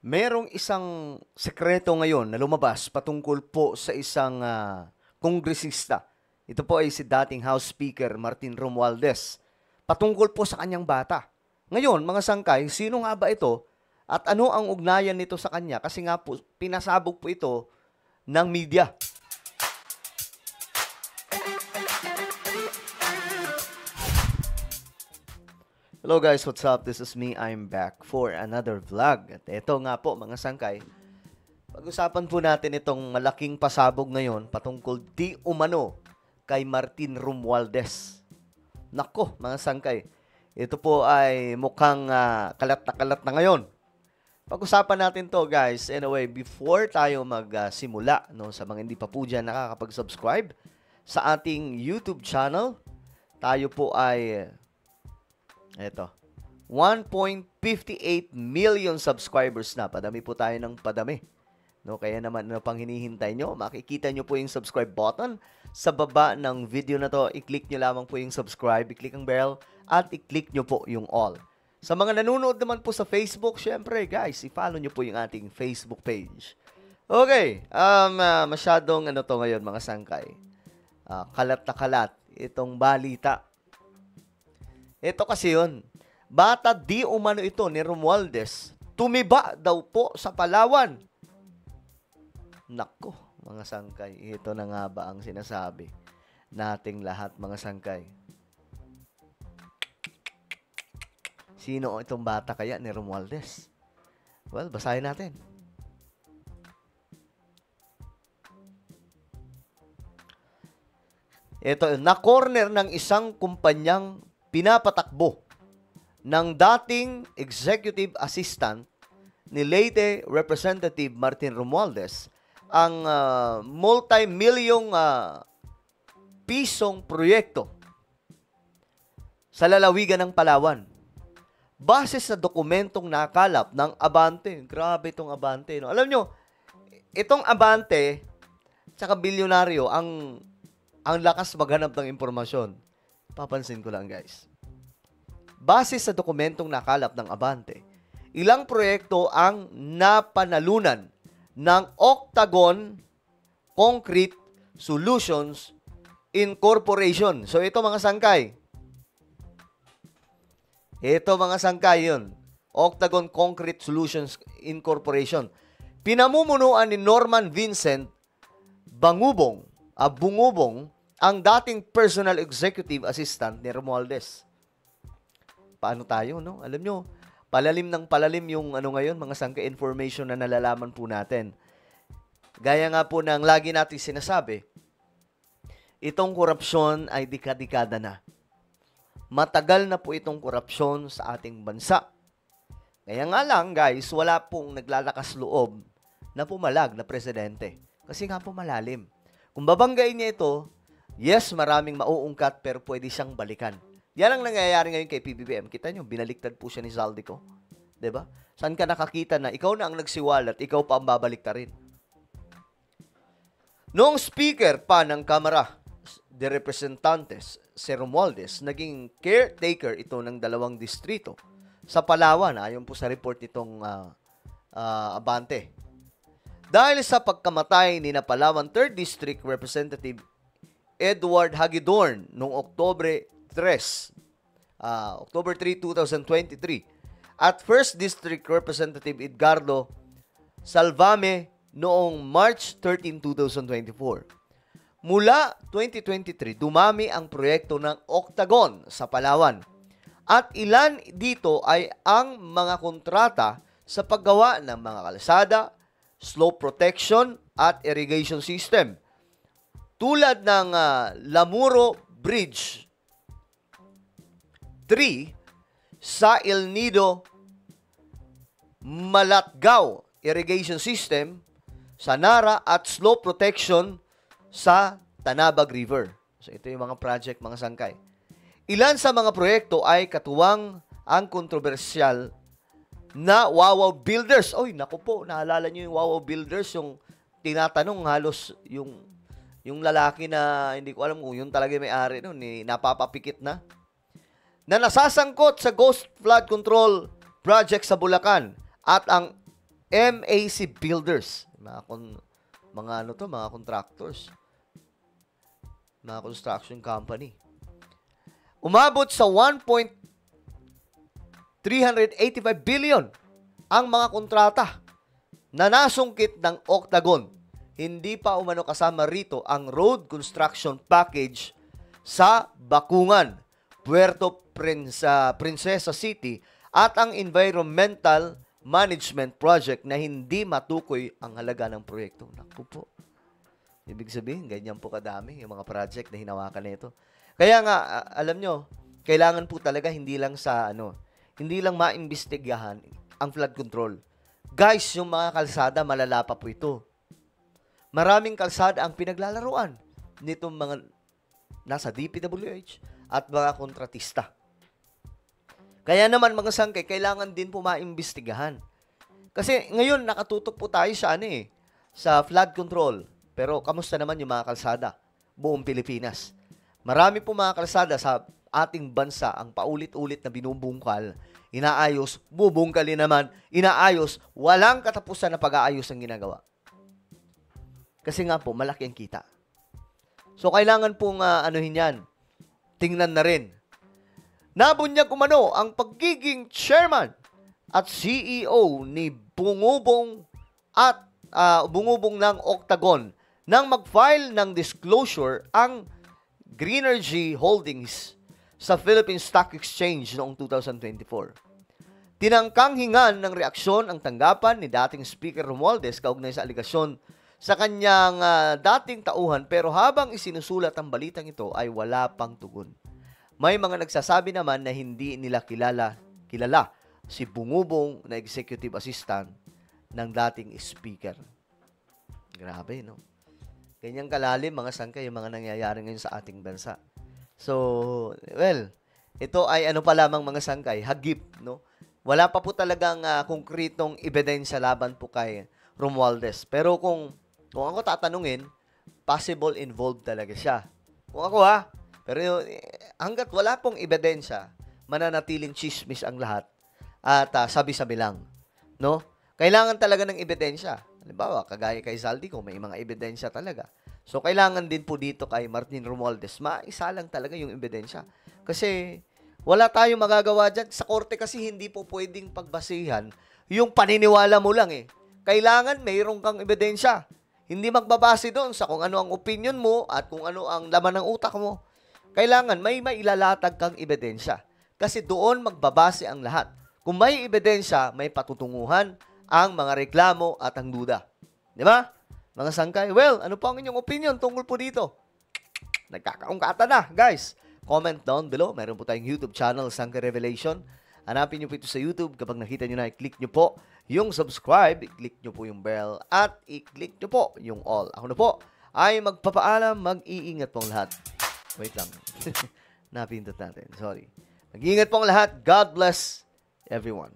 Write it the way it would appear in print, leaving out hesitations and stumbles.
Merong isang sekreto ngayon na lumabas patungkol po sa isang kongresista. Ito po ay si dating House Speaker Martin Romualdez. Patungkol po sa kanyang bata. Ngayon, mga sangkay, sino nga ba ito at ano ang ugnayan nito sa kanya? Kasi nga po, pinasabog po ito ng media. Hello guys, what's up? This is me. I'm back for another vlog. At ito nga po mga sangkay, pag-usapan po natin itong malaking pasabog ngayon patungkol di umano kay Martin Romualdez. Nako mga sangkay, ito po ay mukhang kalat na kalat na ngayon. Pag-usapan natin to guys. Anyway, before tayo magsimula sa mga hindi pa po dyan nakakapag-subscribe sa ating YouTube channel, tayo po ay eto, 1.58 million subscribers na. Padami po tayo ng padami. Kaya naman, ano pang hinihintay nyo? Makikita nyo po yung subscribe button sa baba ng video na to. I-click nyo lamang po yung subscribe, i-click ang bell, at i-click nyo po yung all. Sa mga nanonood naman po sa Facebook, syempre guys, i-follow nyo po yung ating Facebook page. Okay, masyadong to ngayon mga sangkay. Kalat na kalat itong balita. Ito kasi yun, bata di umano ito ni Romualdez, tumiba daw po sa Palawan. Nako, mga sangkay, ito na nga ba ang sinasabi nating lahat mga sangkay? Sino itong bata kaya ni Romualdez? Well, basahin natin. Ito, na-corner ng isang kumpanyang pinapatakbo ng dating executive assistant ni Leyte Representative Martin Romualdez ang multi-milyong pisong proyekto sa lalawigan ng Palawan. Base sa dokumentong nakalap ng Abante. Grabe itong Abante. No? Alam nyo, itong Abante tsaka bilyonaryo ang lakas maghanap ng impormasyon. Papansin ko lang guys. Base sa dokumentong nakalap ng Abante, ilang proyekto ang napanalunan ng Octagon Concrete Solutions Incorporation. So ito mga sangkay. Ito mga sangkay yun. Octagon Concrete Solutions Incorporation. Pinamumunuan ni Norman Vincent Bungubong ang dating personal executive assistant ni Romualdez. Paano tayo, no? Alam nyo, palalim ng palalim yung ngayon, mga sangka information na nalalaman po natin. Gaya nga po ng lagi natin sinasabi, itong korupsyon ay dekada-dekada na. Matagal na po itong korupsyon sa ating bansa. Kaya nga lang, guys, wala pong naglalakas loob na pumalag na presidente. Kasi nga po malalim. Kung babanggain niya ito, yes, maraming mauungkat pero pwede siyang balikan. Yan ang nangyayari ngayon kay PBBM. Kita nyo, binaliktad po siya ni Zaldico. Diba? Saan ka nakakita na ikaw na ang nagsiwalat, ikaw pa ang babaliktarin? Noong speaker pa ng Kamara de Representantes, si Romualdez, naging caretaker ito ng 2 distrito sa Palawan, ayon po sa report nitong Abante. Dahil sa pagkamatay ni Palawan 3rd District Representative Edward Hagedorn noong October 3, 2023 at 1st District Representative Edgardo Salvame noong March 13, 2024. Mula 2023, dumami ang proyekto ng Octagon sa Palawan at ilan dito ay ang mga kontrata sa paggawa ng mga kalsada, slope protection at irrigation system tulad ng Lamuro Bridge 3 sa El Nido Malatgao irrigation system sa Nara at slope protection sa Tanabag River. So ito yung mga project mga sangkay. Ilan sa mga proyekto ay katuwang ang kontrobersyal na Wawaw Builders. Oy, naku po, naalala nyo yung Wawaw Builders, yung tinatanong halos yung lalaki na hindi ko alam kung yun talaga may-ari nun, napapapikit na nasasangkot sa Ghost Flood Control Project sa Bulacan at ang MAC Builders. Mga contractors. Mga construction company. Umabot sa 1.385 billion ang mga kontrata na nasungkit ng Octagon. Hindi pa umano kasama rito ang road construction package sa Bakungan, Puerto Princesa City at ang environmental management project na hindi matukoy ang halaga ng proyekto. Naku po. Ibig sabihin, ganyan po kadami yung mga project na hinawakan nito. Kaya nga, alam nyo, kailangan po talaga hindi lang maimbestigahan ang flood control. Guys, yung mga kalsada, malala pa po ito. Maraming kalsada ang pinaglalaruan nitong mga nasa DPWH at mga kontratista. Kaya naman mga sangkay, kailangan din po maimbestigahan. Kasi ngayon, nakatutok po tayo sa sa flood control. Pero kamusta naman yung mga kalsada? Buong Pilipinas. Marami po mga kalsada sa ating bansa ang paulit-ulit na binubungkal, inaayos, bubungkalin naman, inaayos, walang katapusan na pag-aayos ang ginagawa. Kasi nga po, malaki ang kita. So, kailangan pong yan, tingnan na rin. Nabunyag umano ang pagiging chairman at CEO ni Bungubong ng Octagon nang mag-file ng disclosure ang Greenergy Holdings sa Philippine Stock Exchange noong 2024. Tinangkang hingan ng reaksyon ang tanggapan ni dating Speaker Romualdez kaugnay sa aligasyon sa kanyang dating tauhan, pero habang isinusulat ang balitang ito ay wala pang tugon. May mga nagsasabi naman na hindi nila kilala si Bungubong na executive assistant ng dating speaker. Grabe, no? Ganyang kalalim, mga sangkay, yung mga nangyayari ngayon sa ating bansa. So, well, ito ay pa lamang mga sangkay, hagip, no? Wala pa po talagang konkretong ebidensya laban po kay Romualdez. Pero kung ako tatanungin, possible involved talaga siya. Kung ako pero hanggat wala pong ebidensya, mananatiling chismis ang lahat at sabi-sabi lang, no? Kailangan talaga ng ebidensya. Halimbawa, kagaya kay Zaldi ko, may mga ebidensya talaga. So, kailangan din po dito kay Martin Romualdez, maisa lang talaga yung ebidensya. Kasi, wala tayong magagawa dyan. Sa korte kasi, hindi po pwedeng pagbasihan yung paniniwala mo lang Kailangan mayroon kang ebidensya. Hindi magbabase doon sa kung ano ang opinion mo at kung ano ang laman ng utak mo. Kailangan may mailalatag kang ebidensya. Kasi doon magbabase ang lahat. Kung may ebidensya, may patutunguhan ang mga reklamo at ang duda. Di ba? Mga sangkay, well, ano pa ang inyong opinion tungkol po dito? Nagkakaungkata na, guys. Comment down below. Meron po tayong YouTube channel, Sangkay Revelation. Hanapin nyo po ito sa YouTube. Kapag nakita nyo na, i-click nyo po yung subscribe, i-click nyo po yung bell, at i-click nyo po yung all. Ako na po ay magpapaalam, mag-iingat pong lahat. Wait lang. Napindot natin. Sorry. Mag-iingat pong lahat. God bless everyone.